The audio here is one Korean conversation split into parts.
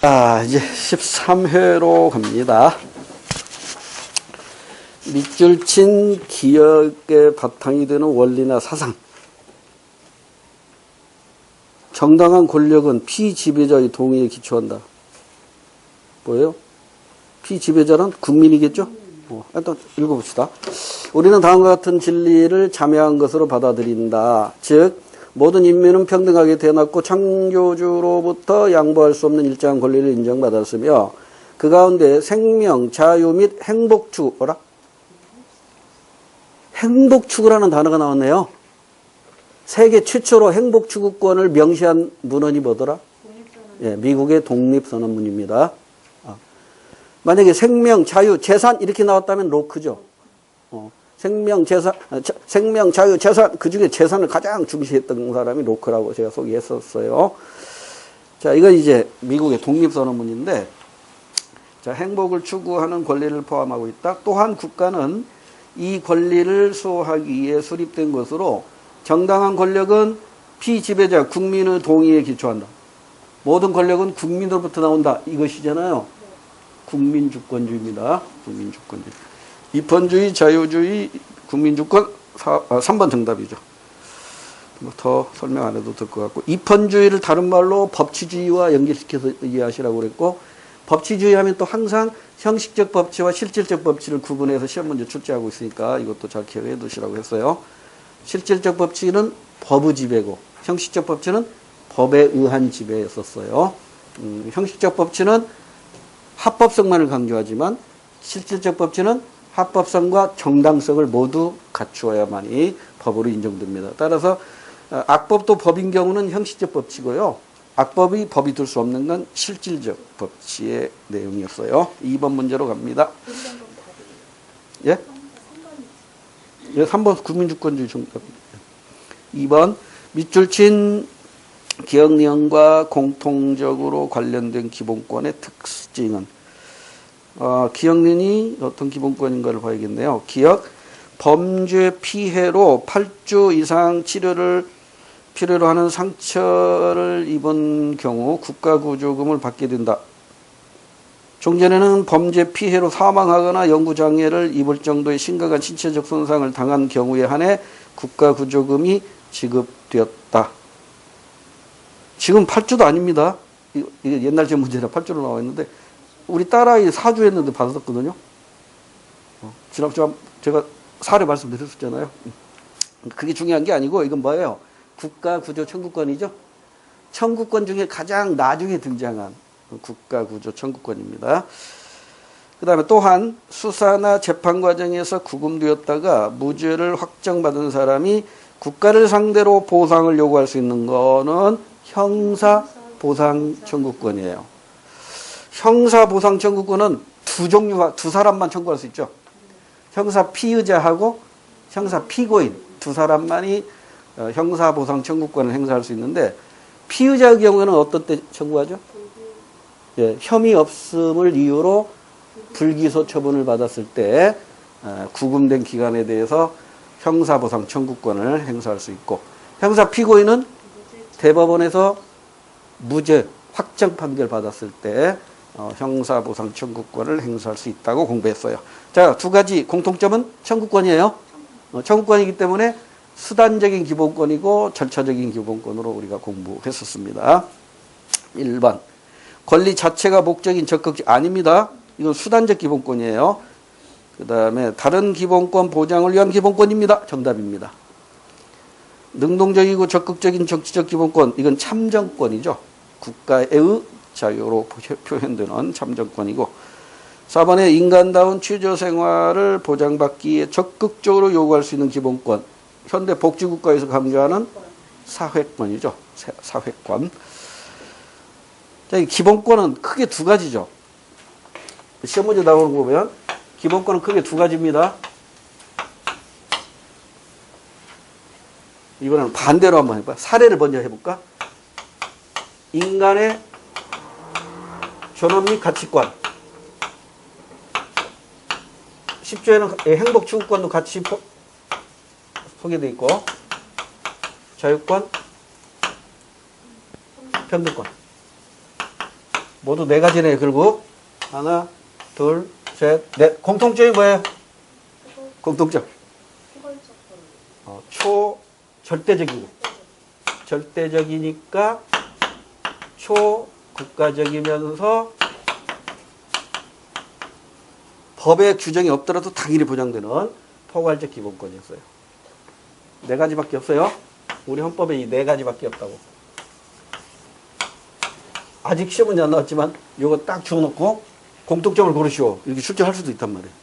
이제 13회로 갑니다. 밑줄 친 기억의 바탕이 되는 원리나 사상. 정당한 권력은 피지배자의 동의에 기초한다. 뭐예요? 피지배자는 국민이겠죠? 일단 읽어봅시다. 우리는 다음과 같은 진리를 자명한 것으로 받아들인다. 즉 모든 인민은 평등하게 태어났고 창조주로부터 양보할 수 없는 일정한 권리를 인정받았으며 그 가운데 생명, 자유 및 행복추구, 뭐라? 행복추구라는 단어가 나왔네요. 세계 최초로 행복추구권을 명시한 문헌이 뭐더라? 예, 미국의 독립선언문입니다. 만약에 생명, 자유, 재산 이렇게 나왔다면 로크죠. 생명, 자유, 재산, 그 중에 재산을 가장 중시했던 사람이 로크라고 제가 소개했었어요. 자, 이건 이제 미국의 독립선언문인데, 자, 행복을 추구하는 권리를 포함하고 있다. 또한 국가는 이 권리를 수호하기 위해 수립된 것으로 정당한 권력은 피지배자, 국민의 동의에 기초한다. 모든 권력은 국민으로부터 나온다. 이것이잖아요. 국민주권주의입니다. 국민주권주의. 입헌주의, 자유주의, 국민주권, 3번 정답이죠. 뭐 더 설명 안 해도 될 것 같고. 입헌주의를 다른 말로 법치주의와 연결시켜서 이해하시라고 그랬고, 법치주의 하면 또 항상 형식적 법치와 실질적 법치를 구분해서 시험 문제 출제하고 있으니까 이것도 잘 기억해 두시라고 했어요. 실질적 법치는 법의 지배고, 형식적 법치는 법에 의한 지배였었어요. 형식적 법치는 합법성만을 강조하지만, 실질적 법치는 합법성과 정당성을 모두 갖추어야만이 법으로 인정됩니다. 따라서 악법도 법인 경우는 형식적 법치고요. 악법이 법이 될 수 없는 건 실질적 법치의 내용이었어요. 2번 문제로 갑니다. 예? 예, 3번 국민주권주의 정답. 2번 밑줄 친 기억령과 공통적으로 관련된 기본권의 특징은 기억론이 어떤 기본권인가를 봐야겠네요. 기억, 범죄 피해로 8주 이상 치료를 필요로 하는 상처를 입은 경우 국가구조금을 받게 된다. 종전에는 범죄 피해로 사망하거나 영구장애를 입을 정도의 심각한 신체적 손상을 당한 경우에 한해 국가구조금이 지급되었다. 지금 8주도 아닙니다. 이게 옛날 제 문제라 8주로 나와 있는데 우리 딸아이 4주 했는데 받았거든요. 지난주에 제가 사례 말씀드렸었잖아요. 그게 중요한 게 아니고 이건 뭐예요? 국가구조 청구권이죠. 청구권 중에 가장 나중에 등장한 국가구조 청구권입니다. 그 다음에 또한 수사나 재판 과정에서 구금되었다가 무죄를 확정받은 사람이 국가를 상대로 보상을 요구할 수 있는 거는 형사보상 청구권이에요. 형사보상 청구권은 두 사람만 청구할 수 있죠. 형사 피의자하고 형사 피고인 두 사람만이 형사보상 청구권을 행사할 수 있는데 피의자의 경우에는 어떤 때 청구하죠? 예, 혐의 없음을 이유로 불기소 처분을 받았을 때 구금된 기간에 대해서 형사보상 청구권을 행사할 수 있고 형사 피고인은 대법원에서 무죄 확정 판결 받았을 때 형사보상 청구권을 행사할 수 있다고 공부했어요. 자, 두 가지 공통점은 청구권이에요. 청구권이기 때문에 수단적인 기본권이고 절차적인 기본권으로 우리가 공부했었습니다. 1번 권리 자체가 목적인 적극적 아닙니다. 이건 수단적 기본권이에요. 그 다음에 다른 기본권 보장을 위한 기본권입니다. 정답입니다. 능동적이고 적극적인 정치적 기본권, 이건 참정권이죠. 국가의 자유로 표현되는 참정권이고 4번에 인간다운 취조생활을 보장받기 위해 적극적으로 요구할 수 있는 기본권, 현대 복지국가에서 강조하는 사회권이죠. 사회권. 자, 이 기본권은 크게 두 가지죠. 시험 문제 나오는 거 보면 기본권은 크게 두 가지입니다. 이번에는 반대로 한번 해볼까? 사례를 먼저 해볼까? 인간의 존엄 및 가치권. 10조에는 행복추구권도 같이 소개되어 있고 자유권, 평등권. 모두 네 가지네, 결국. 하나, 둘, 셋, 넷. 공통점이 뭐예요? 공통점. 절대적이고. 절대적이니까 초국가적이면서 법의 규정이 없더라도 당연히 보장되는 포괄적 기본권이었어요. 네 가지밖에 없어요. 우리 헌법에 이 네 가지밖에 없다고. 아직 시험 문제 안 나왔지만 이거 딱 주워놓고 공통점을 고르시오. 이렇게 출제할 수도 있단 말이에요.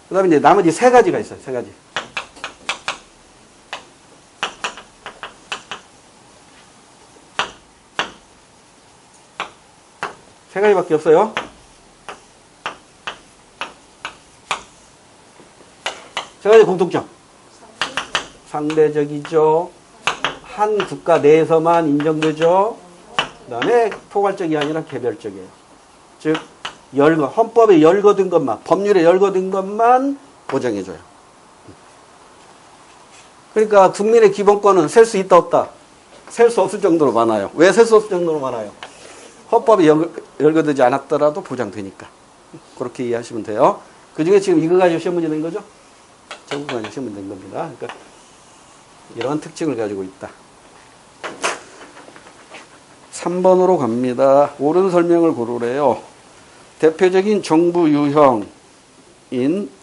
그 다음에 이제 나머지 세 가지가 있어요. 세 가지. 세 가지밖에 없어요. 세 가지 공통점. 상대적이죠. 한 국가 내에서만 인정되죠. 그 다음에 포괄적이 아니라 개별적이에요. 즉, 헌법에 열거된 것만, 법률에 열거된 것만 보장해줘요. 그러니까 국민의 기본권은 셀 수 있다, 없다? 셀 수 없을 정도로 많아요. 왜 셀 수 없을 정도로 많아요? 헌법에 열거되지 않았더라도 보장되니까. 그렇게 이해하시면 돼요. 그 중에 지금 이거 가지고 시험 문제 낸 거죠? 전국 가지고 시험 문제 낸 겁니다. 그러니까 이런 특징을 가지고 있다. 3번으로 갑니다. 옳은 설명을 고르래요. 대표적인 정부 유형인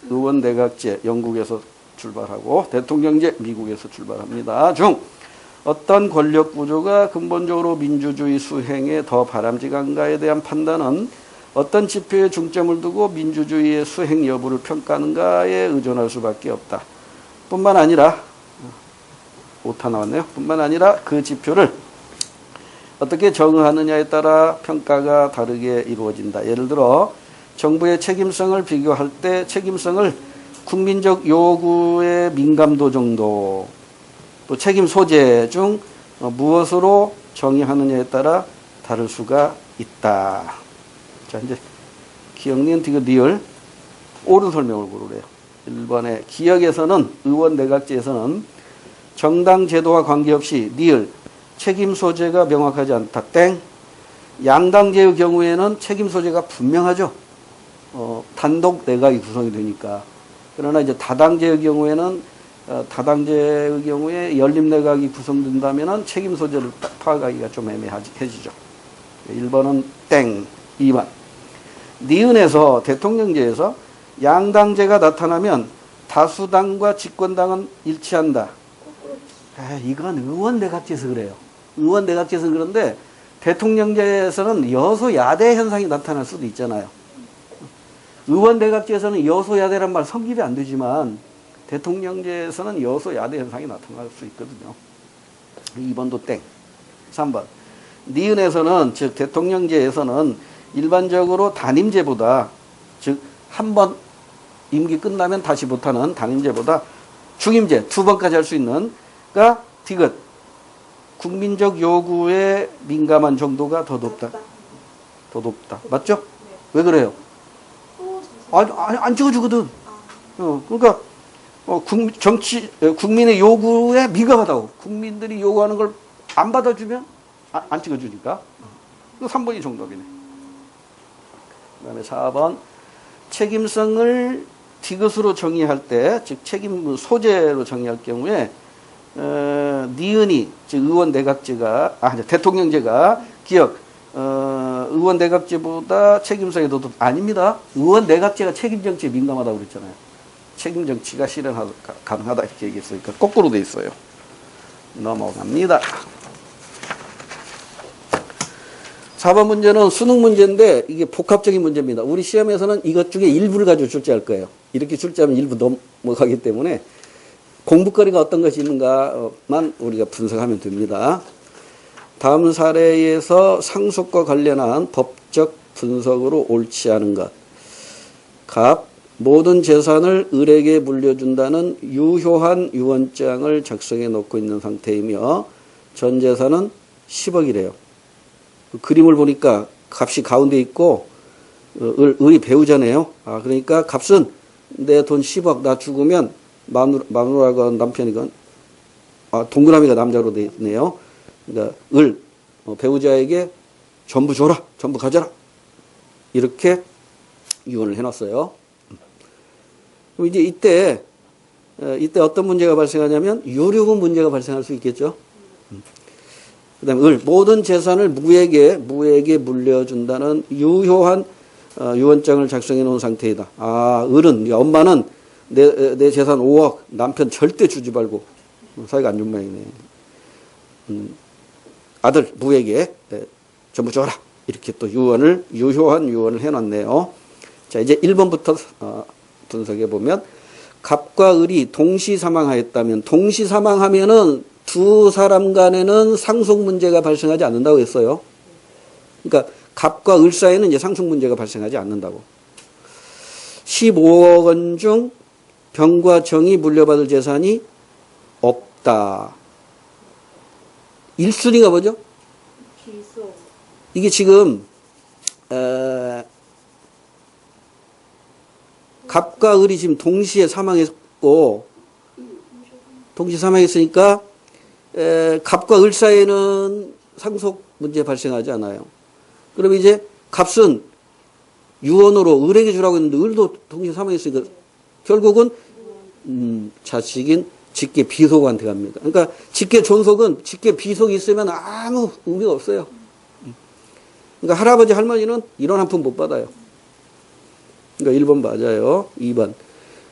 의원 내각제 영국에서 출발하고 대통령제 미국에서 출발합니다. 중 어떤 권력 구조가 근본적으로 민주주의 수행에 더 바람직한가에 대한 판단은 어떤 지표에 중점을 두고 민주주의의 수행 여부를 평가하는가에 의존할 수밖에 없다. 뿐만 아니라 오타 나왔네요. 뿐만 아니라 그 지표를 어떻게 정의하느냐에 따라 평가가 다르게 이루어진다. 예를 들어 정부의 책임성을 비교할 때 책임성을 국민적 요구의 민감도 정도, 또 책임 소재 중 무엇으로 정의하느냐에 따라 다를 수가 있다. 자, 이제 기억, 니은, 리을 옳은 설명을 고르래요. 1번에 기역에서는 의원 내각제에서는 정당 제도와 관계없이 니을 책임 소재가 명확하지 않다. 땡. 양당제의 경우에는 책임 소재가 분명하죠. 단독 내각이 구성이 되니까. 그러나 이제 다당제의 경우에는 다당제의 경우에 연립 내각이 구성된다면은 책임 소재를 딱 파악하기가 좀 애매해지죠. 1번은 땡. 2번. 니은에서 대통령제에서 양당제가 나타나면 다수당과 집권당은 일치한다. 이건 의원 내각제에서 그래요. 의원 내각제에서는 그런데 대통령제에서는 여소야대 현상이 나타날 수도 있잖아요. 의원 내각제에서는 여소야대란 말 성립이 안 되지만 대통령제에서는 여소야대 현상이 나타날 수 있거든요. 2번도 땡. 3번. 니은에서는 즉 대통령제에서는 일반적으로 단임제보다 즉 한 번 임기 끝나면 다시 못하는 단임제보다 중임제 2번까지 할 수 있는 가 디귿 국민적 요구에 민감한 정도가 더 높다. 더 높다. 맞죠? 네. 왜 그래요? 안 찍어주거든. 그러니까 국민의 요구에 민감하다고. 국민들이 요구하는 걸 안 받아주면 안 찍어주니까. 3번이 정답이네. 그 다음에 4번 책임성을 디귿으로 정의할 때, 즉 책임 소재로 정의할 경우에 니은이 즉 의원 내각제가 대통령제가 기억 의원 내각제보다 책임성이 더 아닙니다. 의원 내각제가 책임 정치에 민감하다고 그랬잖아요. 책임 정치가 가능하다 이렇게 얘기했으니까 거꾸로 돼 있어요. 넘어갑니다. 4번 문제는 수능 문제인데 이게 복합적인 문제입니다. 우리 시험에서는 이것 중에 일부를 가지고 출제할 거예요. 이렇게 출제하면 일부 넘어가기 때문에 공부거리가 어떤 것이 있는가만 우리가 분석하면 됩니다. 다음 사례에서 상속과 관련한 법적 분석으로 옳지 않은 것. 갑, 모든 재산을 을에게 물려준다는 유효한 유언장을 작성해 놓고 있는 상태이며 전 재산은 10억이래요. 그 그림을 보니까 값이 가운데 있고 을이 배우자네요. 그러니까 값은 내 돈 10억 나 죽으면 마누라가 남편이건 동그라미가 남자로 되어 있네요. 그러니까 배우자에게 전부 줘라, 전부 가져라. 이렇게 유언을 해놨어요. 그럼 이제 이때 어떤 문제가 발생하냐면 유류분 문제가 발생할 수 있겠죠. 그다음에 을 모든 재산을 무에게 물려준다는 유효한 유언장을 작성해 놓은 상태이다. 을은 엄마는 내 재산 5억 남편 절대 주지 말고 사이가 안 좋은 모양이네. 아들 무에게 전부 줘라. 이렇게 또 유효한 유언을 해놨네요. 자, 이제 1번부터 분석해 보면 갑과 을이 동시 사망하였다면, 동시 사망하면은 두 사람 간에는 상속 문제가 발생하지 않는다고 했어요. 그러니까 갑과 을 사이에는 이제 상속 문제가 발생하지 않는다고. 15억 원 중 병과 정이 물려받을 재산이 없다. 1순위가 뭐죠? 이게 지금 갑과 을이 지금 동시에 사망했고, 동시에 사망했으니까 갑과 을 사이에는 상속 문제 발생하지 않아요. 그럼 이제 갑은 유언으로 을에게 주라고 했는데 을도 동시에 사망했으니까 결국은 자식인 직계 비속한테 갑니다. 그러니까 직계 존속은 직계 비속이 있으면 아무 의미가 없어요. 그러니까 할아버지 할머니는 이런 한 푼 못 받아요. 그러니까 1번 맞아요. 2번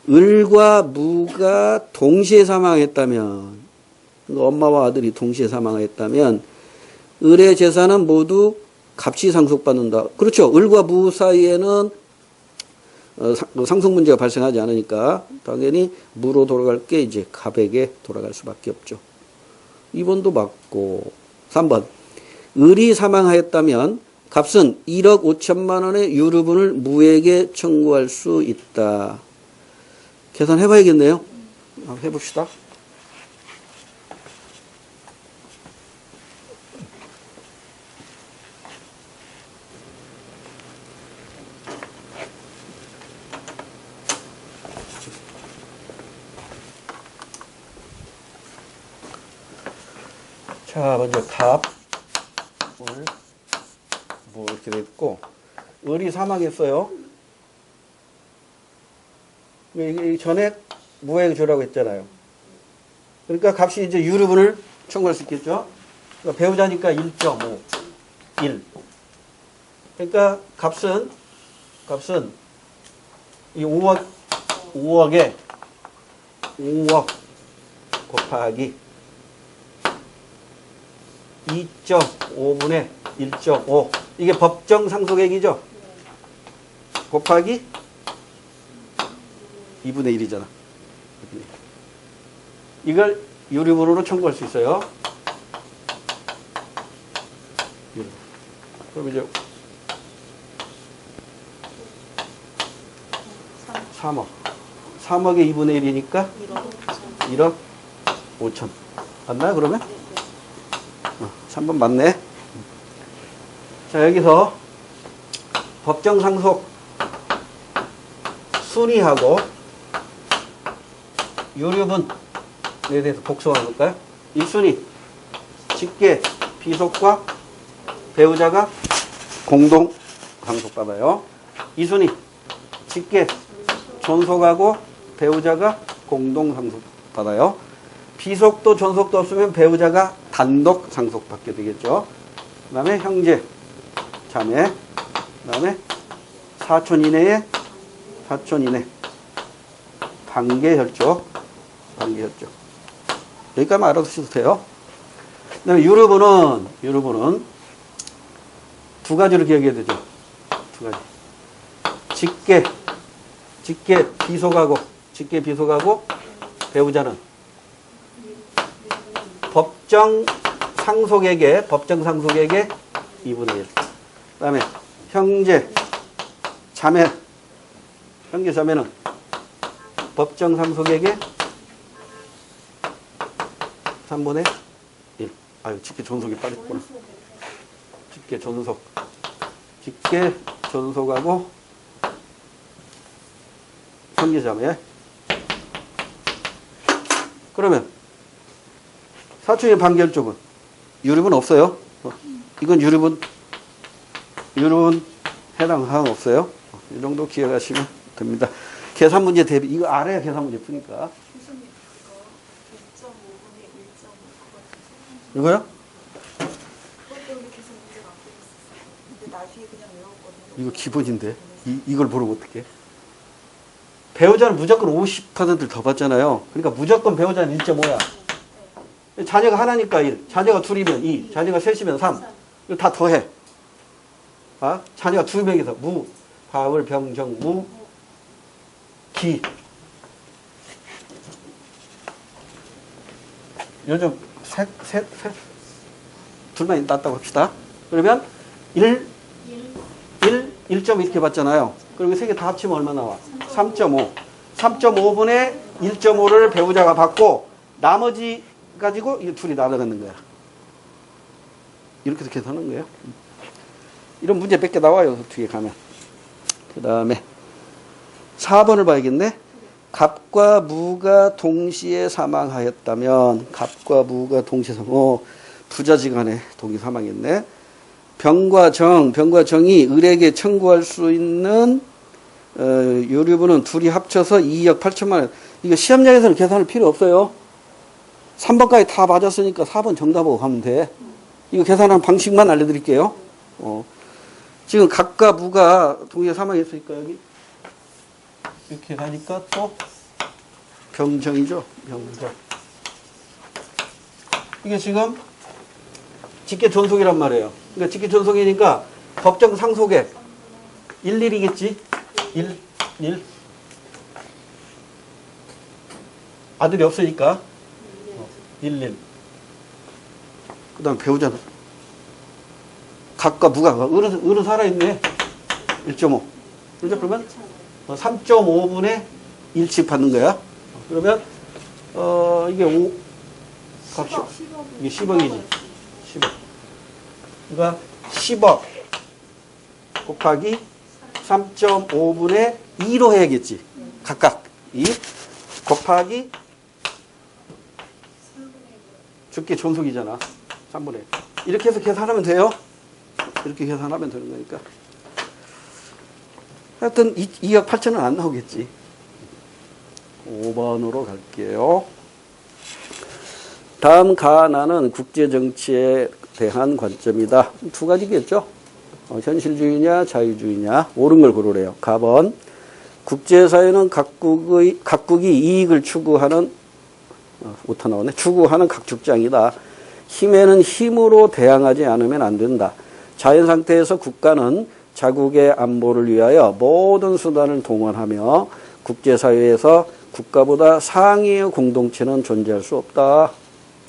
을과 무가 동시에 사망했다면, 그러니까 엄마와 아들이 동시에 사망했다면 을의 재산은 모두 갑이 상속받는다. 그렇죠. 을과 무 사이에는 상속 문제가 발생하지 않으니까 당연히 무로 돌아갈 게 이제 갑에게 돌아갈 수밖에 없죠. 2번도 맞고. 3번 을이 사망하였다면 갑은 1억 5천만 원의 유류분을 무에게 청구할 수 있다. 계산해 봐야겠네요. 해봅시다. 자, 먼저 갑, 을, 무 이렇게 됐고, 을이 사망했어요. 이게 전에 무에게 주라고 했잖아요. 그러니까 값이 이제 유류분을 청구할 수 있겠죠. 그러니까 배우자니까 1.5, 1. 그러니까 값은 이 5억에 5억 곱하기 2.5분의 1.5. 이게 법정 상속액이죠. 곱하기 2분의 1이잖아. 이걸 유류분으로 청구할 수 있어요. 그럼 이제 3억. 3억의 2분의 1이니까 1억 5천. 맞나요, 그러면? 3번 맞네. 자, 여기서 법정 상속 순위하고 유류분에 대해서 복수하는 걸까요? 1순위 직계 비속과 배우자가 공동 상속받아요. 2순위 직계 존속하고 배우자가 공동 상속받아요. 비속도 존속도 없으면 배우자가 단독 상속받게 되겠죠. 그 다음에 형제, 자매, 그 다음에 사촌 이내 관계혈족. 여기까지만 알아두셔도 돼요. 그 다음에 유류분은 두 가지로 기억해야 되죠. 두 가지. 직계 비속하고 배우자는 법정 상속액의 2분의 1. 그 다음에 형제, 자매는 법정 상속액의 3분의 1. 아유, 직계 존속이 빠졌구나. 직계 존속하고 형제, 자매. 그러면 사촌의 반결쪽은 유류분 없어요. 이건 유류분 이런 해당 사항 없어요. 이 정도 기억하시면 됩니다. 계산 문제 대비, 이거 알아야 계산 문제 푸니까. 교수님 그거 1.5분의 1.5 이거요? 그것 때문에 계속 문제가 안 풀렸었어요. 근데 나중에 그냥 외웠거든요. 이거 기본인데. 이걸 모르면 어떡해? 배우자는 무조건 50%를 더 받잖아요. 그러니까 무조건 배우자는 1.5야. 자녀가 하나니까 1, 자녀가 둘이면 2, 자녀가 셋이면 3. 이거 다 더해. 아? 자녀가 2명이서 무, 가을, 병, 정, 무, 기. 요즘 셋, 둘만 낳았다고 합시다. 그러면 1, 1점 이렇게 받잖아요. 그리고 세 개 다 합치면 얼마 나와? 3.5. 3.5분의 1.5를 배우자가 받고 나머지 가지고 이 둘이 나눠가는 거야. 이렇게 해서 계산하는 거예요. 이런 문제 몇 개 나와요. 뒤에 가면. 그 다음에 4번을 봐야겠네. 갑과 무가 동시에 사망하였다면 갑과 무가 동시에 부자지간에 동시 사망했네. 병과 정이 을에게 청구할 수 있는 유류분은 둘이 합쳐서 2억 8천만 원. 이거 시험장에서는 계산할 필요 없어요. 3번까지 다 맞았으니까 4번 정답하고 가면 돼. 이거 계산하는 방식만 알려드릴게요. 지금 갑과 무가 동시에 사망했으니까 여기 이렇게 가니까 또 병정이죠. 병정. 이게 지금 직계 존속이란 말이에요. 그러니까 직계 존속이니까 법정 상속액 11이겠지? 1. 아들이 없으니까 1. 그 다음 배우자는 각과 무가 을은 살아있네. 1.5. 그러면 3.5분의 1씩 받는 거야. 그러면 이게 5 값이 이게 10억이지. 10억. 그러니까 10억 곱하기 3.5분의 2로 해야겠지. 각각 2 곱하기 적게 존속이잖아. 3분의 이렇게 해서 계산하면 돼요. 이렇게 계산하면 되는 거니까. 하여튼 2억 8천은 안 나오겠지. 5번으로 갈게요. 다음 가나는 국제정치에 대한 관점이다. 두 가지겠죠. 현실주의냐 자유주의냐 옳은 걸 고르래요. 가번 국제사회는 각국이 이익을 추구하는 오타 나오네. 추구하는 각축장이다. 힘에는 힘으로 대항하지 않으면 안 된다. 자연상태에서 국가는 자국의 안보를 위하여 모든 수단을 동원하며 국제사회에서 국가보다 상위의 공동체는 존재할 수 없다.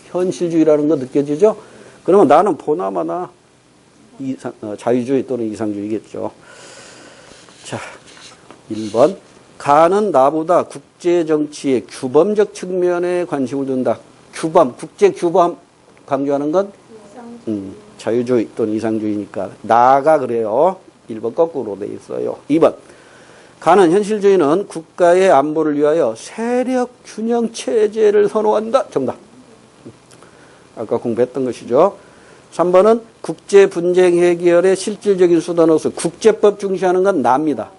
현실주의라는 거 느껴지죠? 그러면 나는 보나마나 자유주의 또는 이상주의겠죠. 자, 1번. 가는 나보다 국제정치의 규범적 측면에 관심을 둔다. 규범, 국제규범 강조하는 건 자유주의 또는 이상주의니까 나가 그래요. 1번 거꾸로 돼 있어요. 2번. 가는 현실주의는 국가의 안보를 위하여 세력 균형 체제를 선호한다. 정답. 아까 공부했던 것이죠. 3번은 국제 분쟁 해결의 실질적인 수단으로서 국제법 중시하는 건 나입니다.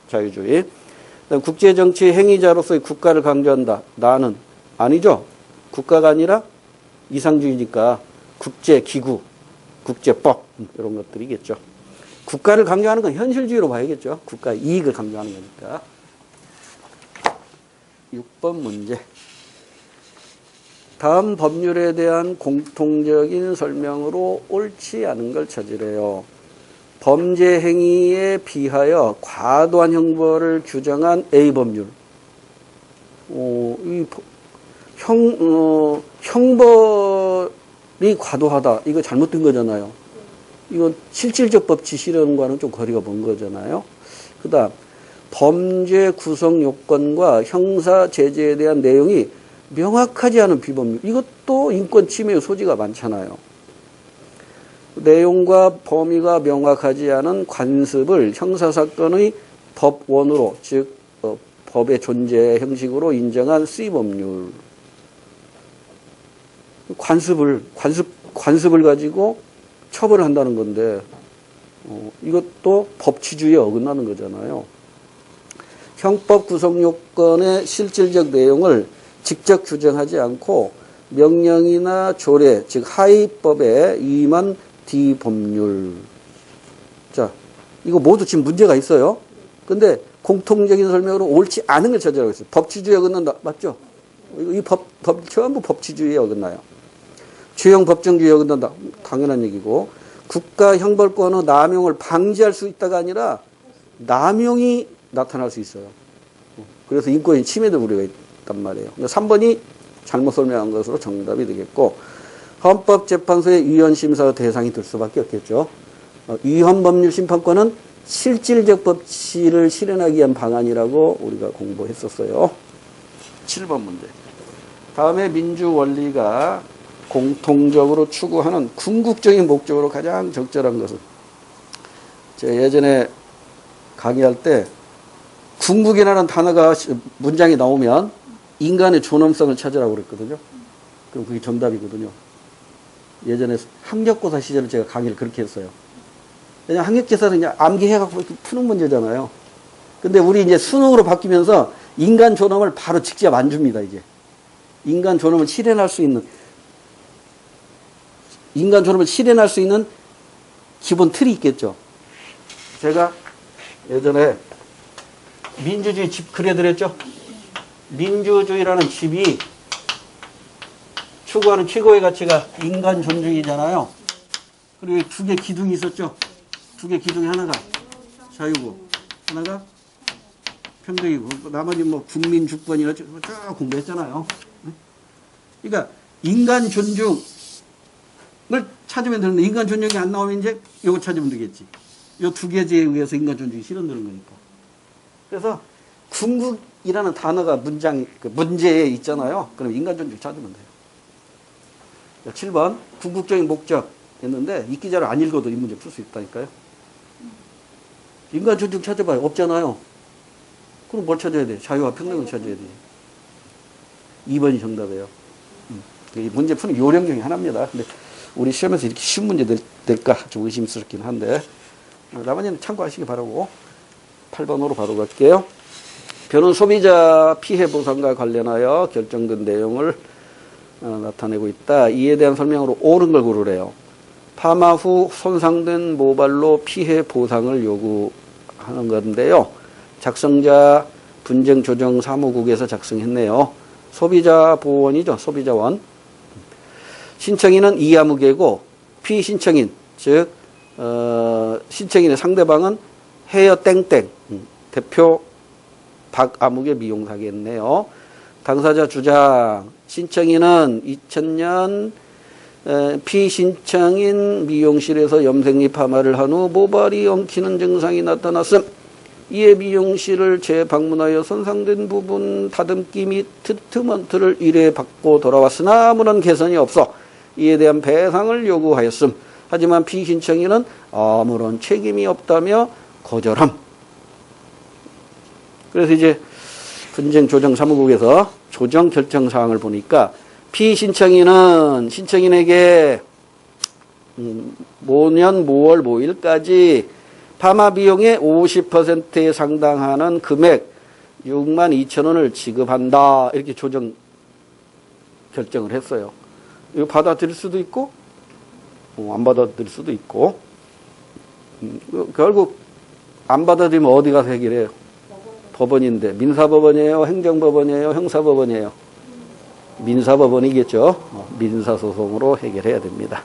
자유주의. 국제 정치 행위자로서의 국가를 강조한다. 나는 아니죠. 국가가 아니라 이상주의니까 국제 기구, 국제법 이런 것들이겠죠. 국가를 강조하는 건 현실주의로 봐야겠죠. 국가 이익을 강조하는 거니까. 6번 문제. 다음 법률에 대한 공통적인 설명으로 옳지 않은 걸 찾으래요. 범죄 행위에 비하여 과도한 형벌을 규정한 A 법률. 형벌이 과도하다. 이거 잘못된 거잖아요. 이건 실질적 법 지시령과는 좀 거리가 먼 거잖아요. 그 다음, 범죄 구성 요건과 형사 제재에 대한 내용이 명확하지 않은 비법률. 이것도 인권 침해의 소지가 많잖아요. 내용과 범위가 명확하지 않은 관습을 형사사건의 법원으로, 즉 법의 존재 형식으로 인정한 C법률. 관습을 가지고 처벌을 한다는 건데 이것도 법치주의에 어긋나는 거잖아요. 형법 구성 요건의 실질적 내용을 직접 규정하지 않고 명령이나 조례, 즉 하위법에 위임한 뒤법률. 자, 이거 모두 지금 문제가 있어요. 근데 공통적인 설명으로 옳지 않은 걸 찾으라고 했어요. 법치주의에 어긋난다. 맞죠? 이 전부 법치주의에 어긋나요. 주형 법정주의에 어긋난다. 당연한 얘기고. 국가 형벌권의 남용을 방지할 수 있다가 아니라 남용이 나타날 수 있어요. 그래서 인권이 침해될 우려가 있단 말이에요. 3번이 잘못 설명한 것으로 정답이 되겠고, 헌법재판소의 위헌심사 대상이 될 수밖에 없겠죠. 위헌법률심판권은 실질적 법치를 실현하기 위한 방안이라고 우리가 공부했었어요. 7번 문제. 다음에 민주원리가 공통적으로 추구하는 궁극적인 목적으로 가장 적절한 것은, 제가 예전에 강의할 때 궁극이라는 단어가 문장이 나오면 인간의 존엄성을 찾으라고 그랬거든요. 그럼 그게 정답이거든요. 예전에 학력고사 시절에 제가 강의를 그렇게 했어요. 왜냐면 학력고사는 그냥 암기해갖고 푸는 문제잖아요. 근데 우리 이제 수능으로 바뀌면서 인간 존엄을 바로 직접 안 줍니다, 이제. 인간 존엄을 실현할 수 있는 기본 틀이 있겠죠. 제가 예전에 민주주의 집 그려드렸죠. 민주주의라는 집이 추구하는 최고의 가치가 인간 존중이잖아요. 그리고 두 개 기둥이 있었죠. 두 개 기둥이 하나가 자유고 하나가 평등이고 나머지 뭐 국민 주권이나 쭉 공부했잖아요. 그러니까 인간 존중을 찾으면 되는데 인간 존중이 안 나오면 이제 이거 찾으면 되겠지. 이 두 개제에 의해서 인간 존중이 실현되는 거니까. 그래서 궁극이라는 단어가 문제에 있잖아요. 그럼 인간 존중 찾으면 돼요. 7번 궁극적인 목적 했는데 이 기자를 안 읽어도 이 문제 풀 수 있다니까요. 인간 존중 찾아봐요. 없잖아요. 그럼 뭘 찾아야 돼? 자유와 평등을 찾아야 돼. 2번이 정답이에요. 이 문제 푸는 요령 중에 하나입니다. 근데 우리 시험에서 이렇게 쉬운 문제 될까 좀 의심스럽긴 한데 나머지는 참고하시기 바라고 8번으로 바로 갈게요. 변은 소비자 피해 보상과 관련하여 결정된 내용을 나타내고 있다. 이에 대한 설명으로 옳은 걸 고르래요. 파마 후 손상된 모발로 피해 보상을 요구하는 건데요. 작성자 분쟁조정사무국에서 작성했네요. 소비자보원이죠. 소비자원. 신청인은 이아무개고 피신청인 즉 신청인의 상대방은 헤어 땡땡 대표 박아무개 미용사겠네요. 당사자 주장 신청인은 2000년 피신청인 미용실에서 염색리 파마를 한 후 모발이 엉키는 증상이 나타났음. 이에 미용실을 재방문하여 손상된 부분 다듬기 및 트리트먼트를 의뢰받고 돌아왔으나 아무런 개선이 없어 이에 대한 배상을 요구하였음. 하지만 피신청인은 아무런 책임이 없다며 거절함. 그래서 이제 분쟁조정사무국에서 조정 결정 사항을 보니까 피신청인은 신청인에게 모년 5월 5일까지 파마 비용의 50%에 상당하는 금액 62,000원을 지급한다. 이렇게 조정 결정을 했어요. 이거 받아들일 수도 있고 안 받아들일 수도 있고 결국 안 받아들이면 어디 가서 해결해요? 법원인데 민사법원이에요? 행정법원이에요? 형사법원이에요? 민사법원이겠죠. 민사소송으로 해결해야 됩니다.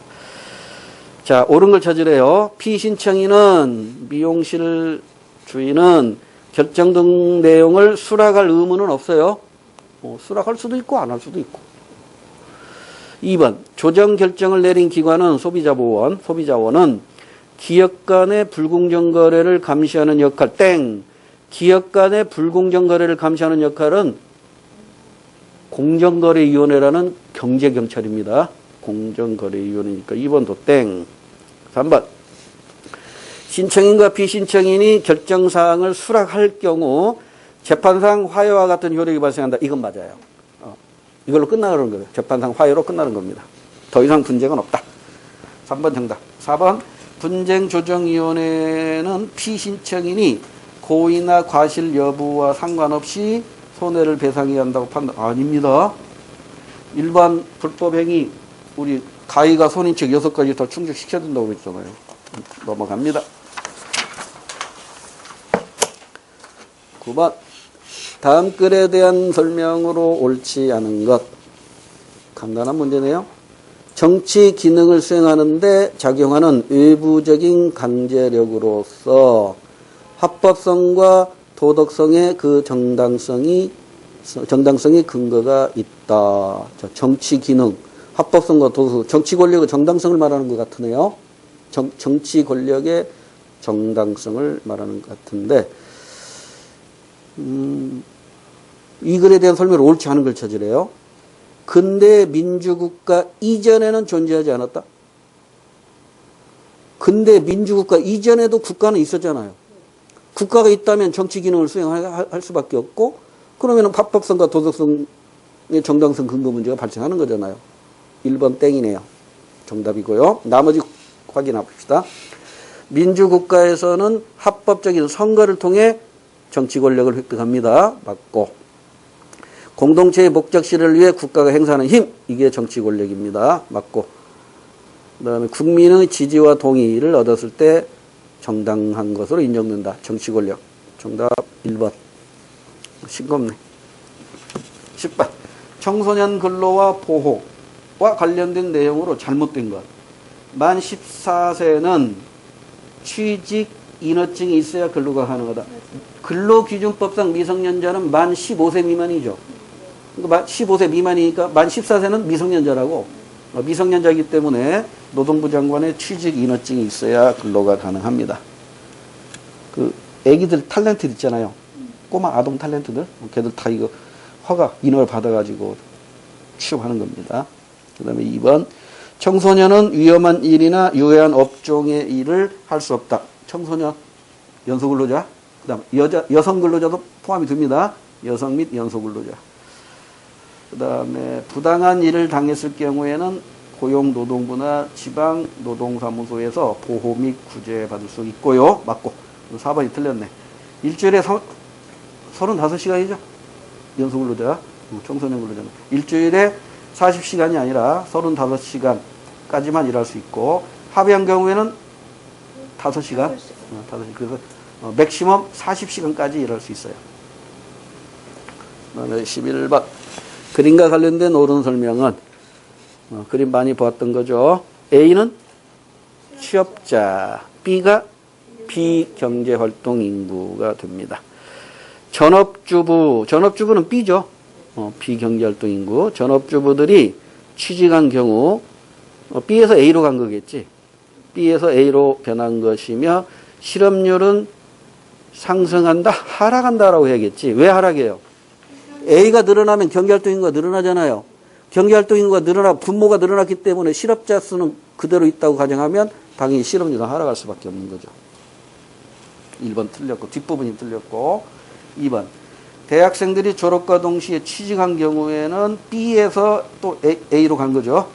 자, 옳은 걸 찾으래요. 피신청인은 미용실 주인은 결정된 내용을 수락할 의무는 없어요. 수락할 수도 있고 안 할 수도 있고. 2번 조정 결정을 내린 기관은 소비자보원, 소비자원은 기업 간의 불공정 거래를 감시하는 역할 땡. 기업 간의 불공정 거래를 감시하는 역할은 공정거래위원회라는 경제경찰입니다. 공정거래위원회니까 2번도 땡. 3번 신청인과 비신청인이 결정사항을 수락할 경우 재판상 화해와 같은 효력이 발생한다. 이건 맞아요. 이걸로 끝나는 거예요. 재판상 화해로 끝나는 겁니다. 더 이상 분쟁은 없다. 3번 정답. 4번 분쟁조정위원회는 피신청인이 고의나 과실 여부와 상관없이 손해를 배상해야 한다고 판단. 아닙니다. 일반 불법행위 우리 가해가 손인책 6가지 다 충족시켜야 된다고 그랬잖아요. 넘어갑니다. 9번 다음 글에 대한 설명으로 옳지 않은 것. 간단한 문제네요. 정치 기능을 수행하는 데 작용하는 외부적인 강제력으로서 합법성과 도덕성의 그 정당성이 근거가 있다. 자, 정치 기능, 합법성과 도덕성, 정치 권력의 정당성을 말하는 것 같으네요. 정치 권력의 정당성을 말하는 것 같은데, 이 글에 대한 설명을 옳지 않은 걸 찾으래요. 근대 민주국가 이전에는 존재하지 않았다. 근대 민주국가 이전에도 국가는 있었잖아요. 국가가 있다면 정치 기능을 수행할 수밖에 없고, 그러면 합법성과 도덕성의 정당성 근거 문제가 발생하는 거잖아요. 1번 땡이네요. 정답이고요. 나머지 확인해 봅시다. 민주국가에서는 합법적인 선거를 통해 정치 권력을 획득합니다. 맞고. 공동체의 목적실을 위해 국가가 행사하는 힘, 이게 정치 권력입니다. 맞고. 그 다음에 국민의 지지와 동의를 얻었을 때 정당한 것으로 인정된다. 정치 권력. 정답 1번. 싱겁네. 10번. 청소년 근로와 보호와 관련된 내용으로 잘못된 것. 만 14세는 취직 인허증이 있어야 근로가 가능하다. 근로기준법상 미성년자는 만 15세 미만이죠. 그러니까 15세 미만이니까 만 14세는 미성년자라고. 미성년자이기 때문에 노동부 장관의 취직 인허증이 있어야 근로가 가능합니다. 그 애기들 탤런트 있잖아요. 꼬마 아동 탤런트들. 걔들 다 이거 허가 인허를 받아가지고 취업하는 겁니다. 그 다음에 2번. 청소년은 위험한 일이나 유해한 업종의 일을 할 수 없다. 청소년, 연소근로자. 그 다음 여성 근로자도 포함이 됩니다. 여성 및 연소근로자. 그 다음에 부당한 일을 당했을 경우에는 고용노동부나 지방노동사무소에서 보호 및 구제 받을 수 있고요. 맞고. 4번이 틀렸네. 일주일에 35시간이죠. 연소근로자, 청소년 근로자는. 일주일에 40시간이 아니라 35시간까지만 일할 수 있고, 합의한 경우에는 5시간. 5시간. 그래서 맥시멈 40시간까지 일할 수 있어요. 그다음에 11번. 그림과 관련된 옳은 설명은 그림 많이 보았던 거죠. A는 취업자, B가 비경제활동 인구가 됩니다. 전업주부는 B죠. 비경제활동 인구. 전업주부들이 취직한 경우 B에서 A로 간 거겠지. B에서 A로 변한 것이며 실업률은 상승한다, 하락한다라고 해야겠지. 왜 하락해요? A가 늘어나면 경제활동 인구가 늘어나잖아요. 경제활동 인구가 분모가 늘어났기 때문에 실업자 수는 그대로 있다고 가정하면 당연히 실업률은 하락할 수밖에 없는 거죠. 1번 틀렸고, 뒷부분이 틀렸고. 2번. 대학생들이 졸업과 동시에 취직한 경우에는 B에서 또 A로 간 거죠.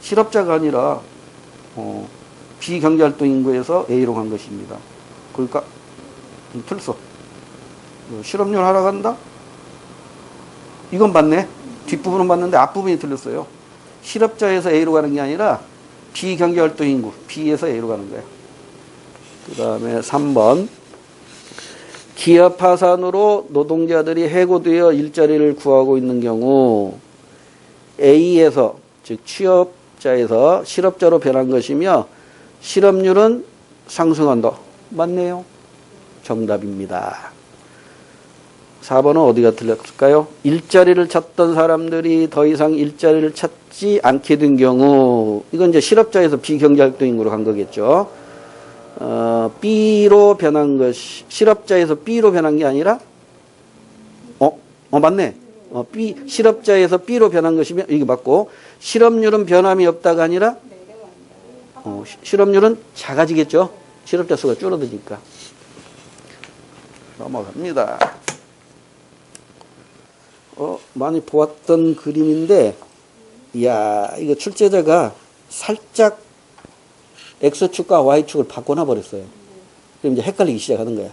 실업자가 아니라 비경제활동 인구에서 A로 간 것입니다. 그러니까 틀렸어. 실업률 하락한다? 이건 맞네. 뒷부분은 맞는데 앞부분이 틀렸어요. 실업자에서 A로 가는 게 아니라 비경제활동 인구, B에서 A로 가는 거예요. 그 다음에 3번. 기업 파산으로 노동자들이 해고되어 일자리를 구하고 있는 경우 A에서, 즉 취업자에서 실업자로 변한 것이며 실업률은 상승한다. 맞네요. 정답입니다. 4번은 어디가 틀렸을까요? 일자리를 찾던 사람들이 더 이상 일자리를 찾지 않게 된 경우, 이건 이제 실업자에서 비경제활동 인구로 간 거겠죠. B로 변한 것이, 실업자에서 B로 변한 게 아니라, 맞네. 실업자에서 B로 변한 것이면, 이게 맞고, 실업률은 변함이 없다가 아니라, 실업률은 작아지겠죠. 실업자 수가 줄어드니까. 넘어갑니다. 많이 보았던 그림인데, 이야, 이거 출제자가 살짝 X축과 Y축을 바꿔놔 버렸어요. 그럼 이제 헷갈리기 시작하는 거야.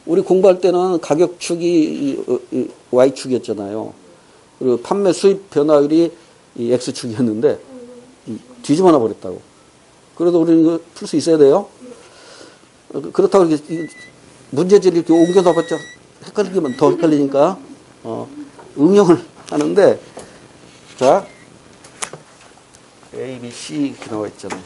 우리 공부할 때는 가격축이 Y축이었잖아요. 그리고 판매 수입 변화율이 이 X축이었는데 뒤집어 놔 버렸다고. 그래도 우리는 이거 풀 수 있어야 돼요. 그렇다고 이렇게 문제지를 이렇게 옮겨놔봤자 헷갈리면 더 헷갈리니까 응용을 하는데, 자, A, B, C 이렇게 나와 있잖아요.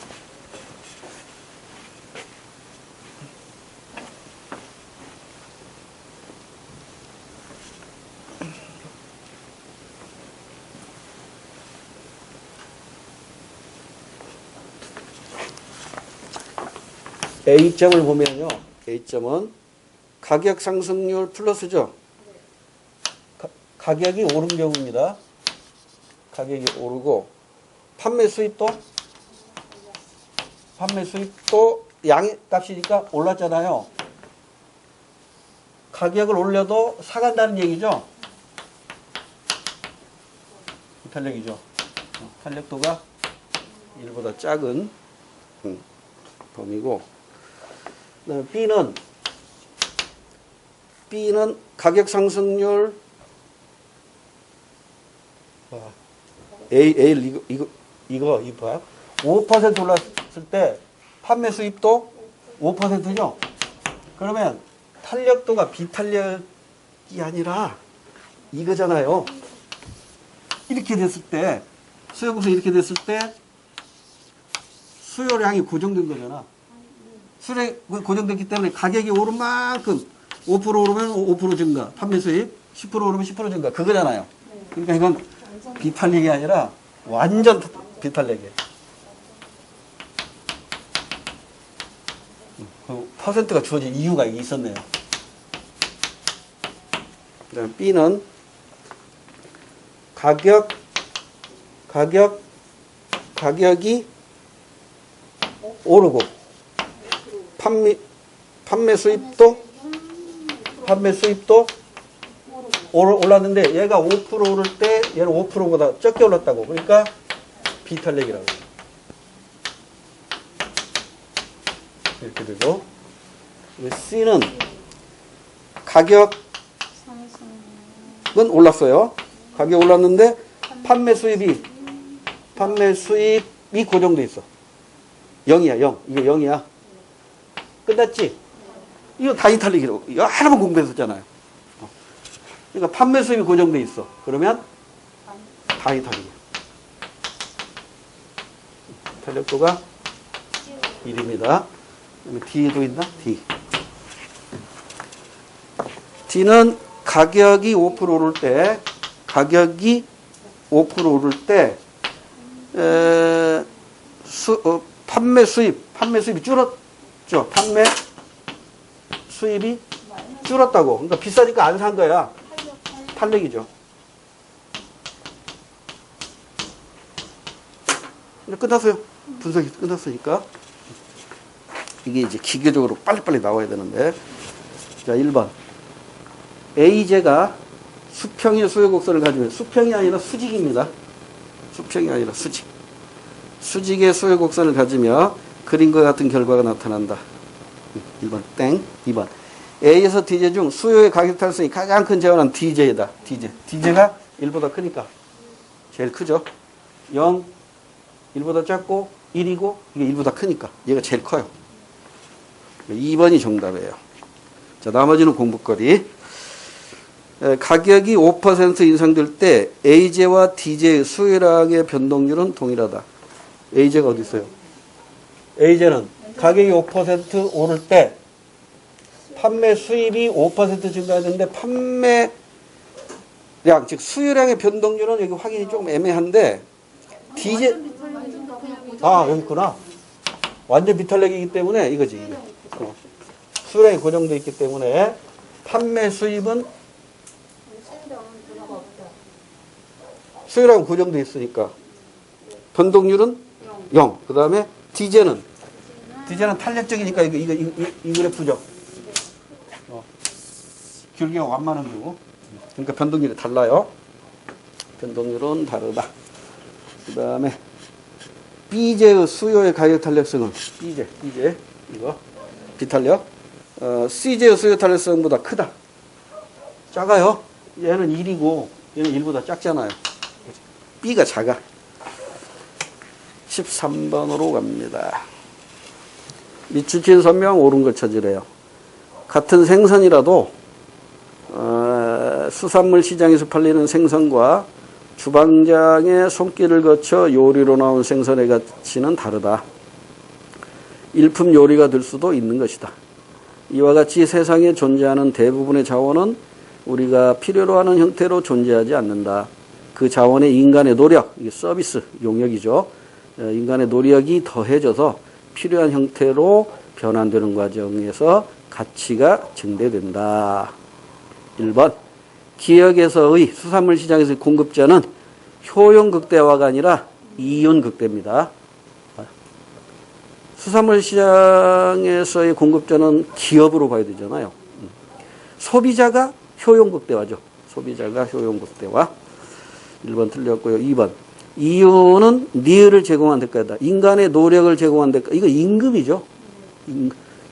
A점을 보면요. A점은 가격 상승률 플러스죠. 가격이 오른 경우입니다. 가격이 오르고 판매 수입도 양의 값이니까 올랐잖아요. 가격을 올려도 사간다는 얘기죠. 탄력이죠. 탄력도가 1보다 작은 범위고, 그다음에 B는 가격 상승률 A 이거 봐요. 5% 올랐을 때 판매 수입도 5%죠. 그러면 탄력도가 비탄력이 아니라 이거잖아요. 이렇게 됐을 때, 수요국수 이렇게 됐을 때 수요량이 고정된 거잖아. 수요량이 고정됐기 때문에 가격이 오른 만큼 5% 오르면 5% 증가, 판매 수입 10% 오르면 10% 증가, 그거잖아요. 그러니까 이건 비탄력이 아니라 완전 비탄력이에요. 그 퍼센트가 주어진 이유가 있었네요. 그다음 B는 가격이 오르고 판매 수입도 올랐는데 얘가 5% 오를 때 얘는 5%보다 적게 올랐다고. 그러니까 비탄력이라고. 이렇게 되고, C는 가격은 올랐어요. 가격 올랐는데 판매 수입이 고정돼 있어. 0이야, 0. 이게 0이야. 끝났지? 이거 다 이탈릭이라고. 여러 번 공부했었잖아요. 그러니까 판매 수입이 고정돼 있어. 그러면 다 이탈릭이야. 탄력도가 1입니다. D도 있나? D는 가격이 5% 오를 때, 판매 수입이 줄었죠. 판매 수입이 줄었다고. 그러니까 비싸니까 안 산 거야. 탄력이죠. 끝났어요. 분석이 끝났으니까. 이게 이제 기계적으로 빨리빨리 나와야 되는데. 자, 1번. A제가 수평의 수요곡선을 가지면, 수평이 아니라 수직입니다. 수평이 아니라 수직. 수직의 수요곡선을 가지며 그림과 같은 결과가 나타난다. 1번 땡. 2번. A에서 D제 중 수요의 가격 탈성이 가장 큰 제어는 D제이다. D제가 1보다 크니까 제일 크죠. 0, 1보다 작고 1이고 이게 1보다 크니까 얘가 제일 커요. 2번이 정답이에요. 자, 나머지는 공부거리. 가격이 5% 인상될 때 A제와 D제의 수요량의 변동률은 동일하다. A제가 어디 있어요? A제는 가격이 5% 오를 때 판매 수입이 5% 증가했는데 판매량, 즉 수요량의 변동률은 여기 확인이 조금 애매한데 D제, 여기 있구나. 완전 비탄력이기 때문에 이거지. 이게. 수요량이 고정되어 있기 때문에 판매 수입은 수요량은 고정되어 있으니까 변동률은 0. 그 다음에 D제는 탄력적이니까 이 그래프죠. 길기가 완만한 거고. 그러니까 변동률이 달라요. 변동률은 다르다. 그 다음에 B제의 수요의 가격 탄력성은 B제 이거 비탄력 C제의 수요 탄력성보다 크다. 작아요. 얘는 1이고 얘는 1보다 작잖아요. B가 작아. 13번으로 갑니다. 밑줄친 선명 옳은 걸 찾으래요. 같은 생선이라도 수산물 시장에서 팔리는 생선과 주방장의 손길을 거쳐 요리로 나온 생선의 가치는 다르다. 일품 요리가 될 수도 있는 것이다. 이와 같이 세상에 존재하는 대부분의 자원은 우리가 필요로 하는 형태로 존재하지 않는다. 그 자원의 인간의 노력, 이게 서비스 용역이죠. 인간의 노력이 더해져서 필요한 형태로 변환되는 과정에서 가치가 증대된다. 1번 기역에서의 수산물 시장에서의 공급자는 효용 극대화가 아니라 이윤 극대입니다. 수산물 시장에서의 공급자는 기업으로 봐야 되잖아요. 소비자가 효용 극대화죠. 소비자가 효용 극대화. 1번 틀렸고요. 2번 이윤은 니을을 제공한 대가다. 인간의 노력을 제공한 대가. 이거 임금이죠.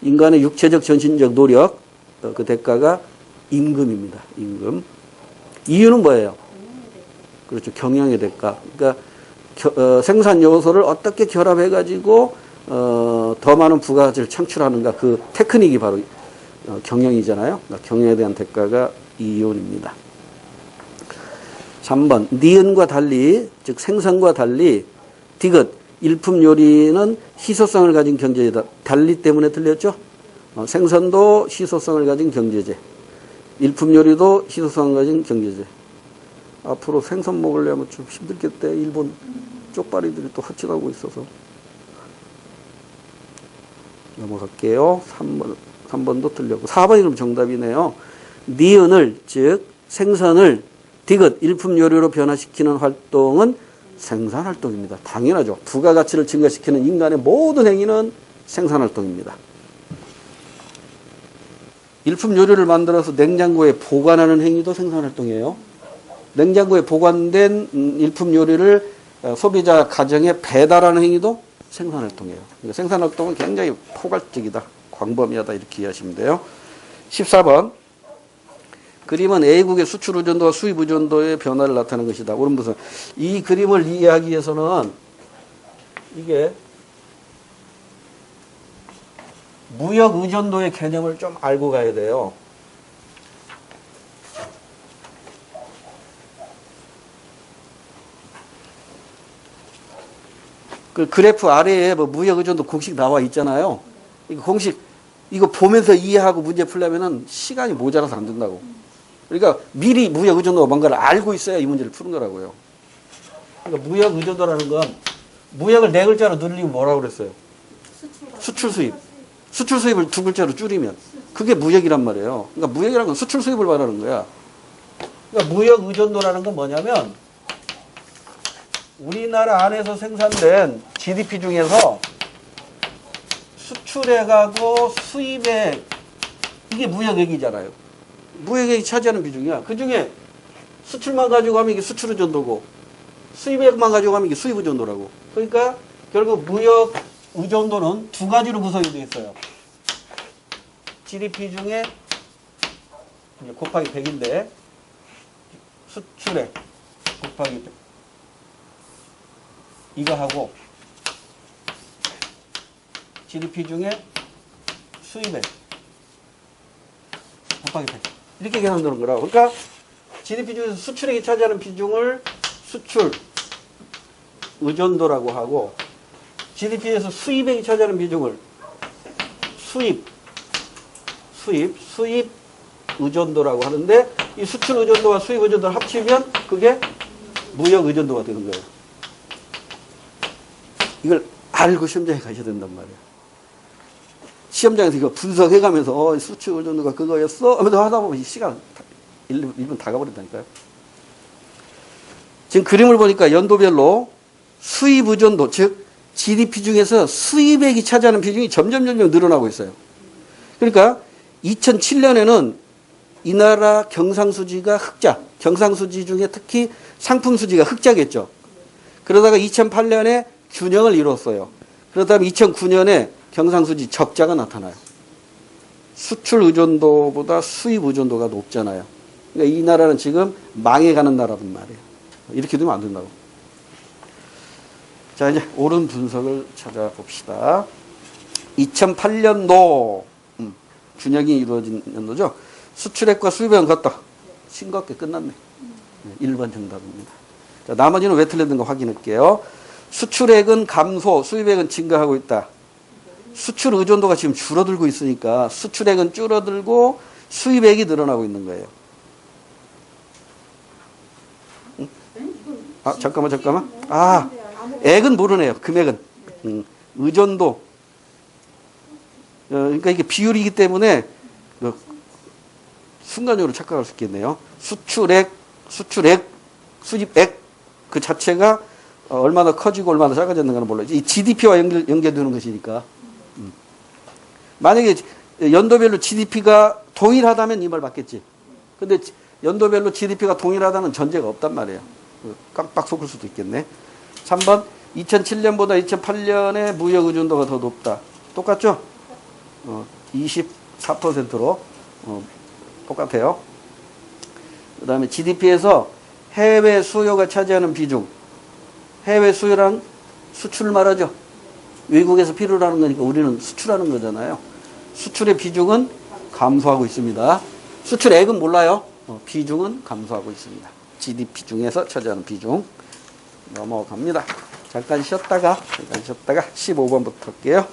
인간의 육체적 전신적 노력 그 대가가 임금입니다. 임금. 이윤은 뭐예요? 그렇죠. 경영의 대가. 그러니까 생산 요소를 어떻게 결합해 가지고 더 많은 부가가치를 창출하는가 그 테크닉이 바로 경영이잖아요. 그러니까 경영에 대한 대가가 이윤입니다. 3번 니은과 달리 즉 생선과 달리 디귿 일품 요리는 희소성을 가진 경제제다. 달리 때문에 틀렸죠. 생선도 희소성을 가진 경제제. 일품 요리도 희소성을 가진 경제제. 앞으로 생선 먹으려면 좀 힘들겠대. 일본 쪽발이들이 또 허치하고 있어서. 넘어갈게요. 3번도 틀렸고. 4번이 그럼 정답이네요. 니은을 즉 생선을 디귿 일품 요리로 변화시키는 활동은 생산활동입니다. 당연하죠. 부가가치를 증가시키는 인간의 모든 행위는 생산활동입니다. 일품 요리를 만들어서 냉장고에 보관하는 행위도 생산활동이에요. 냉장고에 보관된 일품 요리를 소비자 가정에 배달하는 행위도 생산활동이에요. 그러니까 생산활동은 굉장히 포괄적이다. 광범위하다 이렇게 이해하시면 돼요. 14번 그림은 A국의 수출 의존도와 수입 의존도의 변화를 나타내는 것이다. 옳은 것은 이 그림을 이해하기 위해서는 이게 무역 의존도의 개념을 좀 알고 가야 돼요. 그 그래프 아래에 뭐 무역 의존도 공식 나와 있잖아요. 이거 공식 이거 보면서 이해하고 문제 풀려면은 시간이 모자라서 안 된다고. 그러니까 미리 무역 의존도가 뭔가를 알고 있어야 이 문제를 푸는 거라고요. 그러니까 무역 의존도라는 건 무역을 네 글자로 늘리면 뭐라고 그랬어요? 수출 수입. 수출 수입을 두 글자로 줄이면 그게 무역이란 말이에요. 그러니까 무역이라는 건 수출 수입을 말하는 거야. 그러니까 무역 의존도라는 건 뭐냐면 우리나라 안에서 생산된 GDP 중에서 수출해가고 수입에 이게 무역액이잖아요. 무역액이 차지하는 비중이야. 그 중에 수출만 가지고 하면 이게 수출 의존도고 수입액만 가지고 하면 이게 수입 의존도라고. 그러니까 결국 무역 의존도는 두 가지로 구성이 되어 있어요. GDP 중에 곱하기 100인데 수출액 곱하기 100. 이거 하고 GDP 중에 수입액 곱하기 100 이렇게 계산되는 거라고. 그러니까 GDP 중에서 수출액이 차지하는 비중을 수출 의존도라고 하고 GDP에서 수입액이 차지하는 비중을 수입 의존도라고 하는데 이 수출 의존도와 수입 의존도를 합치면 그게 무역 의존도가 되는 거예요. 이걸 알고 시험장에 가셔야 된단 말이에요. 시험장에서 이거 분석해가면서 수출 의존도가 그거였어 하면서 하다 보면 이 시간 1분 다 가버린다니까요. 지금 그림을 보니까 연도별로 수입 의존도 즉 GDP 중에서 수입액이 차지하는 비중이 점점 늘어나고 있어요. 그러니까 2007년에는 이 나라 경상수지가 흑자, 경상수지 중에 특히 상품수지가 흑자겠죠. 그러다가 2008년에 균형을 이뤘어요. 그렇다면 2009년에 경상수지 적자가 나타나요. 수출 의존도보다 수입 의존도가 높잖아요. 그러니까 이 나라는 지금 망해가는 나라단 말이에요. 이렇게 되면 안 된다고. 자, 이제 옳은 분석을 찾아봅시다. 2008년도 균형이 이루어진 연도죠. 수출액과 수입액은 같다. 싱겁게 끝났네. 1번 정답입니다. 자, 나머지는 왜 틀렸는가 확인할게요. 수출액은 감소, 수입액은 증가하고 있다. 수출 의존도가 지금 줄어들고 있으니까 수출액은 줄어들고 수입액이 늘어나고 있는 거예요. 응? 아, 잠깐만. 아, 액은 모르네요. 금액은. 의존도. 그러니까 이게 비율이기 때문에 순간적으로 착각할 수 있겠네요. 수출액, 수입액 그 자체가 얼마나 커지고 얼마나 작아졌는가는 몰라요. 이 GDP와 연계되는 것이니까. 만약에 연도별로 GDP가 동일하다면 이 말 맞겠지. 근데 연도별로 GDP가 동일하다는 전제가 없단 말이에요. 깜빡 속을 수도 있겠네. 3번 2007년보다 2008년에 무역 의존도가 더 높다. 똑같죠? 24%로 똑같아요. 그 다음에 GDP에서 해외 수요가 차지하는 비중. 해외 수요랑 수출을 말하죠. 외국에서 필요로 하는 거니까 우리는 수출하는 거잖아요. 수출의 비중은 감소하고 있습니다. 수출액은 몰라요. 비중은 감소하고 있습니다. GDP 중에서 차지하는 비중. 넘어갑니다. 잠깐 쉬었다가 15번부터 할게요.